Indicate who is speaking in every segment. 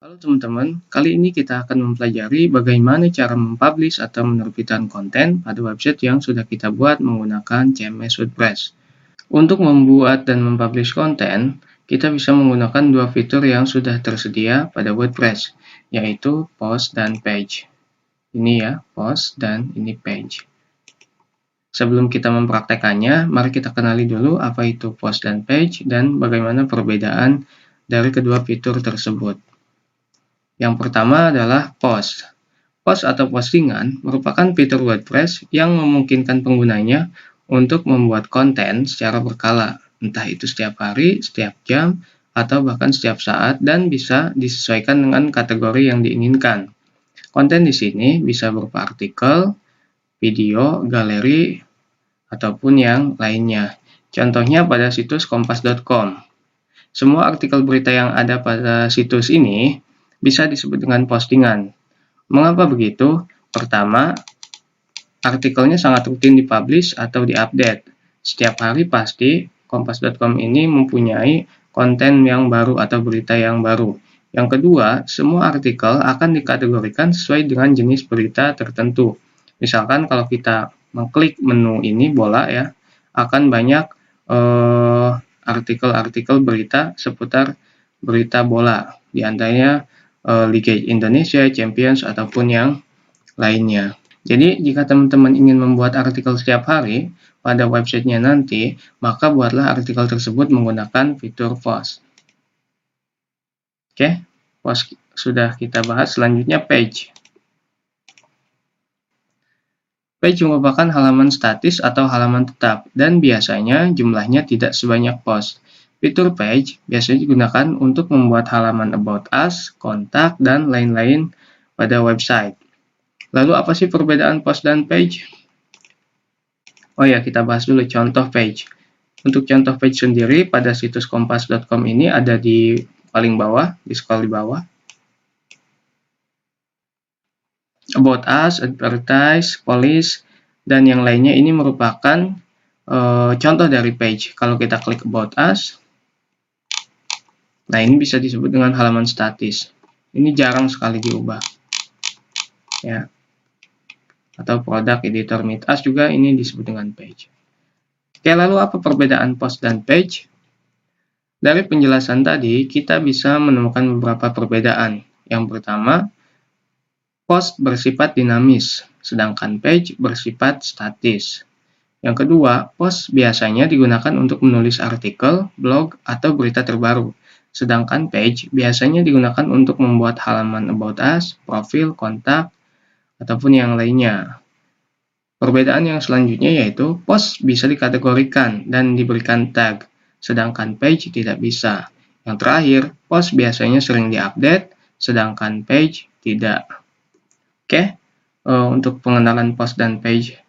Speaker 1: Halo teman-teman, kali ini kita akan mempelajari bagaimana cara mempublish atau menerbitkan konten pada website yang sudah kita buat menggunakan CMS WordPress. Untuk membuat dan mempublish konten, kita bisa menggunakan dua fitur yang sudah tersedia pada WordPress, yaitu post dan page. Ini ya, post dan ini page. Sebelum kita mempraktekannya, mari kita kenali dulu apa itu post dan page dan bagaimana perbedaan dari kedua fitur tersebut. Yang pertama adalah post. Post atau postingan merupakan fitur WordPress yang memungkinkan penggunanya untuk membuat konten secara berkala, entah itu setiap hari, setiap jam, atau bahkan setiap saat, dan bisa disesuaikan dengan kategori yang diinginkan. Konten di sini bisa berupa artikel, video, galeri, ataupun yang lainnya. Contohnya pada situs kompas.com. Semua artikel berita yang ada pada situs ini bisa disebut dengan postingan. Mengapa begitu? Pertama, artikelnya sangat rutin dipublish atau diupdate. Setiap hari pasti kompas.com ini mempunyai konten yang baru atau berita yang baru. Yang kedua, semua artikel akan dikategorikan sesuai dengan jenis berita tertentu. Misalkan kalau kita mengklik menu ini bola ya, akan banyak artikel-artikel berita seputar berita bola. Di antaranya Liga Indonesia, Champions, ataupun yang lainnya. Jadi, jika teman-teman ingin membuat artikel setiap hari pada websitenya nanti, maka buatlah artikel tersebut menggunakan fitur post. Oke, post sudah kita bahas, selanjutnya page. Page merupakan halaman statis atau halaman tetap, dan biasanya jumlahnya tidak sebanyak post. Fitur page biasanya digunakan untuk membuat halaman about us, kontak, dan lain-lain pada website. Lalu apa sih perbedaan post dan page? Oh ya, kita bahas dulu contoh page. Untuk contoh page sendiri pada situs kompas.com ini ada di paling bawah, di scroll di bawah. About us, advertise, police, dan yang lainnya ini merupakan contoh dari page. Kalau kita klik about us, nah ini bisa disebut dengan halaman statis. Ini jarang sekali diubah. Ya. Atau produk editor meet us juga ini disebut dengan page. Oke, lalu apa perbedaan post dan page? Dari penjelasan tadi, kita bisa menemukan beberapa perbedaan. Yang pertama, post bersifat dinamis, sedangkan page bersifat statis. Yang kedua, post biasanya digunakan untuk menulis artikel, blog, atau berita terbaru. Sedangkan page biasanya digunakan untuk membuat halaman about us, profil, kontak, ataupun yang lainnya. Perbedaan yang selanjutnya yaitu post bisa dikategorikan dan diberikan tag, sedangkan page tidak bisa. Yang terakhir, post biasanya sering diupdate, sedangkan page tidak. Oke, untuk pengenalan post dan page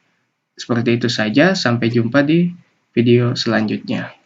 Speaker 1: seperti itu saja. Sampai jumpa di video selanjutnya.